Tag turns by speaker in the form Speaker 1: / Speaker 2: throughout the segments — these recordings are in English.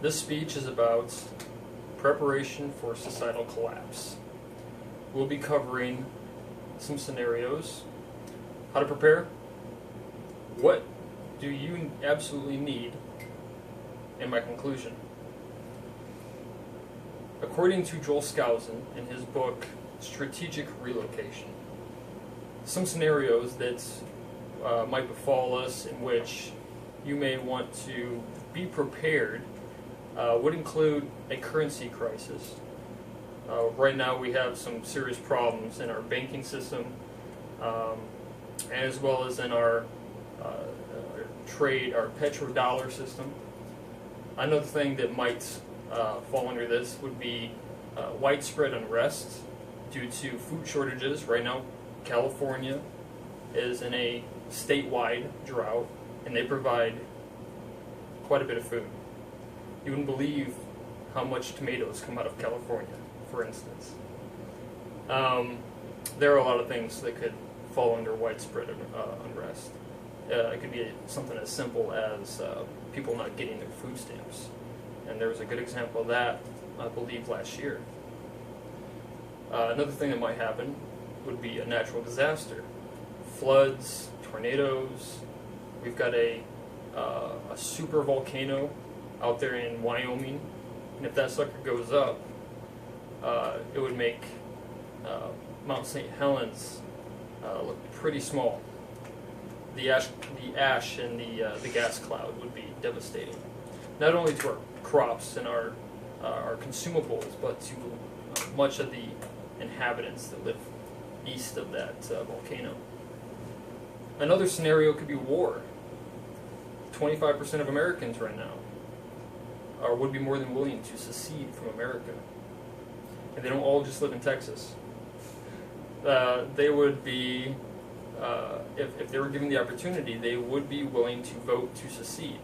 Speaker 1: This speech is about preparation for societal collapse. We'll be covering some scenarios, how to prepare, what do you absolutely need, and my conclusion. According to Joel Skousen in his book, Strategic Relocation, some scenarios that might befall us in which you may want to be prepared would include a currency crisis. Right now we have some serious problems in our banking system, as well as in our trade, our petrodollar system. Another thing that might fall under this would be widespread unrest due to food shortages. Right now, California is in a statewide drought, and they provide quite a bit of food. You wouldn't believe how much tomatoes come out of California, for instance. There are a lot of things that could fall under widespread unrest. It could be something as simple as people not getting their food stamps. And there was a good example of that, I believe, last year. Another thing that might happen would be a natural disaster. Floods, tornadoes. We've got a super volcano out there in Wyoming, and if that sucker goes up, it would make Mount St. Helens look pretty small. The ash and the gas cloud would be devastating, not only to our crops and our consumables, but to much of the inhabitants that live east of that volcano. Another scenario could be war. 25% of Americans right now would be more than willing to secede from America. And they don't all just live in Texas. They would be, if they were given the opportunity, they would be willing to vote to secede.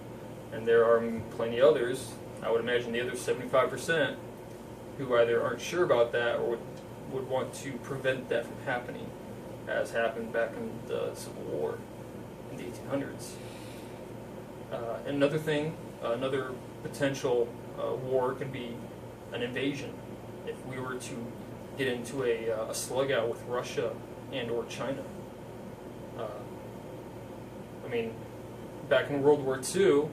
Speaker 1: And there are plenty others, I would imagine the other 75%, who either aren't sure about that or would want to prevent that from happening, as happened back in the Civil War in the 1800s. Another thing, another potential war could be an invasion. If we were to get into a slug out with Russia and or China. I mean, back in World War II,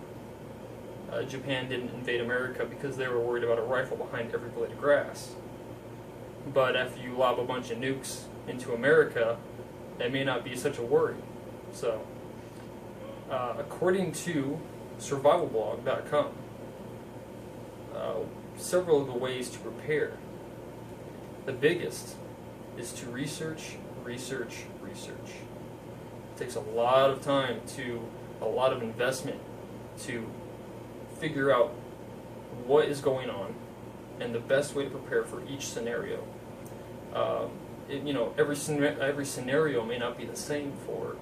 Speaker 1: Japan didn't invade America because they were worried about a rifle behind every blade of grass. But after you lob a bunch of nukes into America, that may not be such a worry. So, according to survivalblog.com, several of the ways to prepare. The biggest is to research. It takes a lot of time, a lot of investment to figure out what is going on and the best way to prepare for each scenario. Every scenario may not be the same for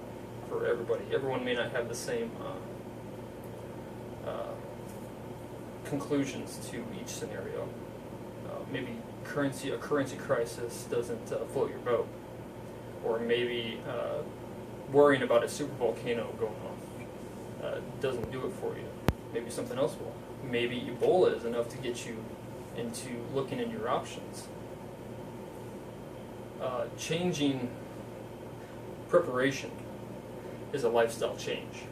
Speaker 1: everybody. Everyone may not have the same conclusions to each scenario. Maybe a currency crisis doesn't float your boat, or maybe worrying about a super volcano going off doesn't do it for you. Maybe something else will. Maybe Ebola is enough to get you into looking into your options. Changing preparation is a lifestyle change.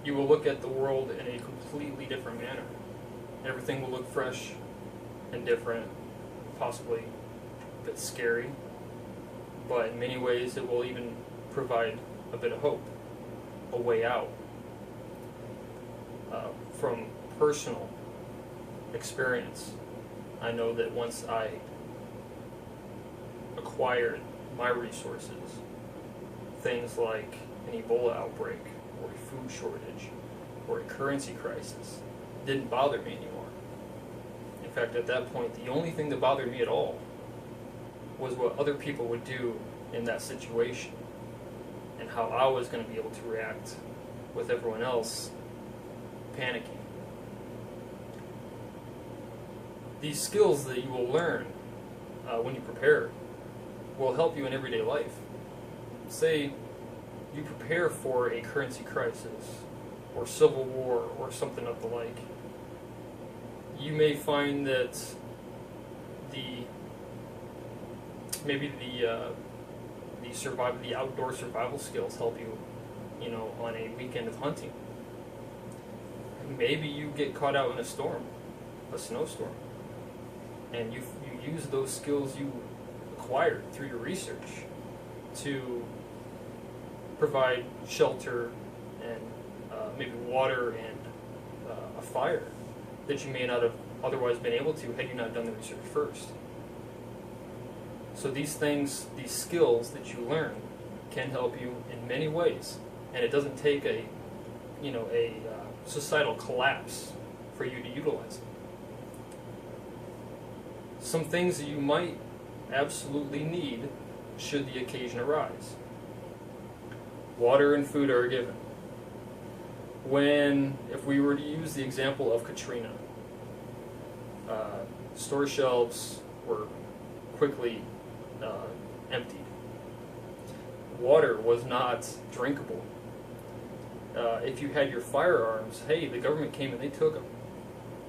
Speaker 1: You will look at the world in a completely different manner. Everything will look fresh and different, possibly a bit scary, but in many ways it will even provide a bit of hope, a way out. From personal experience, I know that once I acquired my resources, things like an Ebola outbreak or a food shortage or a currency crisis didn't bother me anymore. In fact, at that point, the only thing that bothered me at all was what other people would do in that situation and how I was going to be able to react with everyone else panicking. These skills that you will learn when you prepare will help you in everyday life. Say you prepare for a currency crisis or civil war or something of the like, you may find that the outdoor survival skills help you, on a weekend of hunting. Maybe you get caught out in a snowstorm, and you use those skills you acquired through your research to provide shelter and maybe water and a fire that you may not have otherwise been able to had you not done the research first. So these skills that you learn can help you in many ways, and it doesn't take a societal collapse for you to utilize them. Some things that you might absolutely need should the occasion arise. Water and food are a given. If we were to use the example of Katrina, store shelves were quickly emptied. Water was not drinkable. If you had your firearms, hey, the government came and they took them.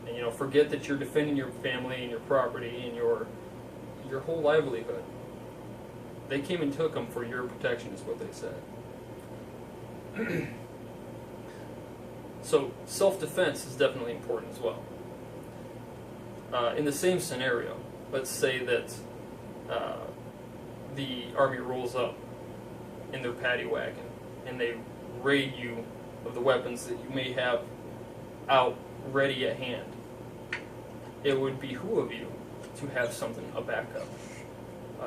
Speaker 1: And forget that you're defending your family and your property and your whole livelihood. They came and took them for your protection, is what they said. So self-defense is definitely important as well. In the same scenario, let's say that the Army rolls up in their paddy wagon and they raid you of the weapons that you may have out ready at hand. It would behoove you to have a backup,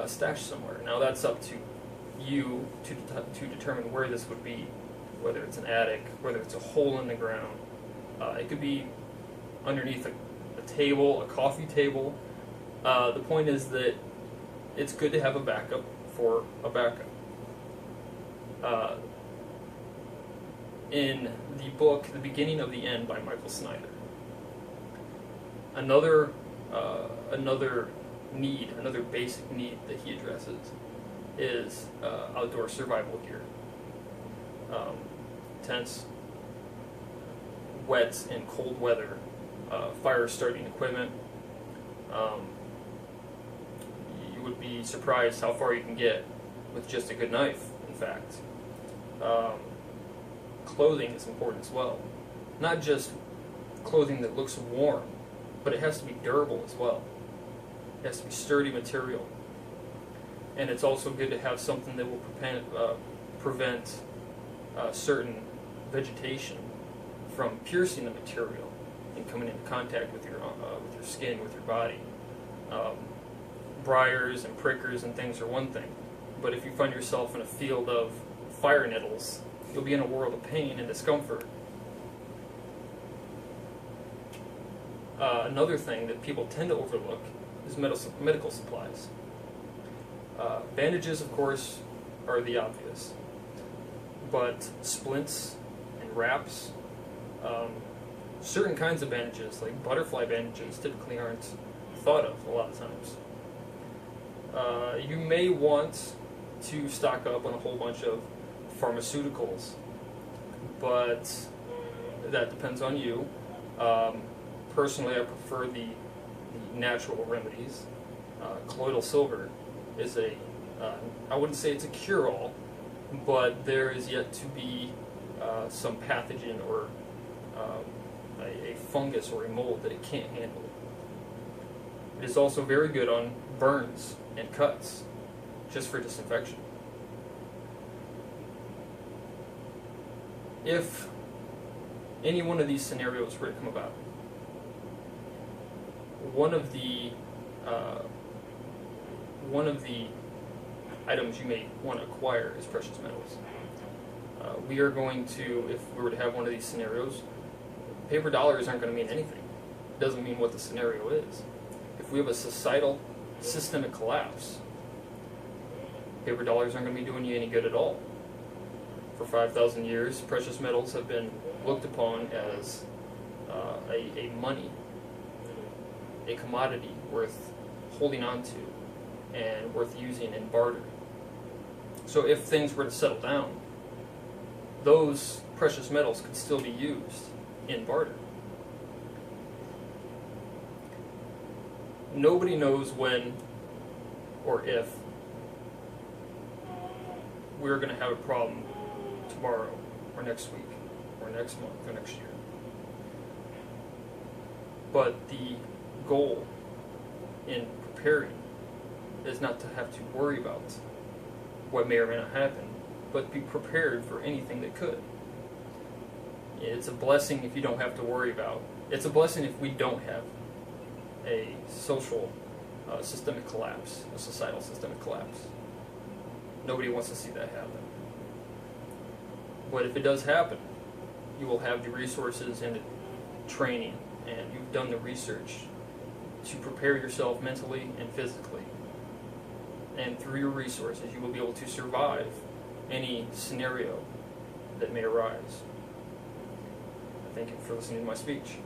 Speaker 1: stashed somewhere. Now that's up to you to determine where this would be, whether it's an attic, whether it's a hole in the ground. It could be underneath a table, a coffee table. The point is that it's good to have a backup for a backup. In the book The Beginning of the End by Michael Snyder, another basic need that he addresses is outdoor survival gear. Tents, wet and cold weather, fire starting equipment. You would be surprised how far you can get with just a good knife, in fact. Clothing is important as well. Not just clothing that looks warm, but it has to be durable as well. It has to be sturdy material. And it's also good to have something that will prevent certain vegetation from piercing the material and coming into contact with your skin, with your body. Briars and prickers and things are one thing, but if you find yourself in a field of fire nettles, you'll be in a world of pain and discomfort. Another thing that people tend to overlook is medical supplies. Bandages, of course, are the obvious, but splints and wraps, certain kinds of bandages, like butterfly bandages, typically aren't thought of a lot of times. You may want to stock up on a whole bunch of pharmaceuticals, but that depends on you. Personally, I prefer the natural remedies. Colloidal silver is I wouldn't say it's a cure-all, but there is yet to be some pathogen or a fungus or a mold that it can't handle. It is also very good on burns and cuts, just for disinfection. If any one of these scenarios were to come about, one of the items you may want to acquire is precious metals. We are going to, if we were to have one of these scenarios, paper dollars aren't going to mean anything. It doesn't mean what the scenario is. If we have a societal systemic collapse, paper dollars aren't going to be doing you any good at all. For 5,000 years, precious metals have been looked upon as a money, a commodity worth holding on to and worth using in barter. So if things were to settle down, those precious metals could still be used in barter. Nobody knows when or if we're going to have a problem tomorrow or next week or next month or next year. But the goal in preparing is not to have to worry about what may or may not happen, but be prepared for anything that could. It's a blessing if you don't have to worry about. It's a blessing if we don't have a social systemic collapse, a societal systemic collapse. Nobody wants to see that happen. But if it does happen, you will have the resources and the training, and you've done the research to prepare yourself mentally and physically. And through your resources, you will be able to survive any scenario that may arise. Thank you for listening to my speech.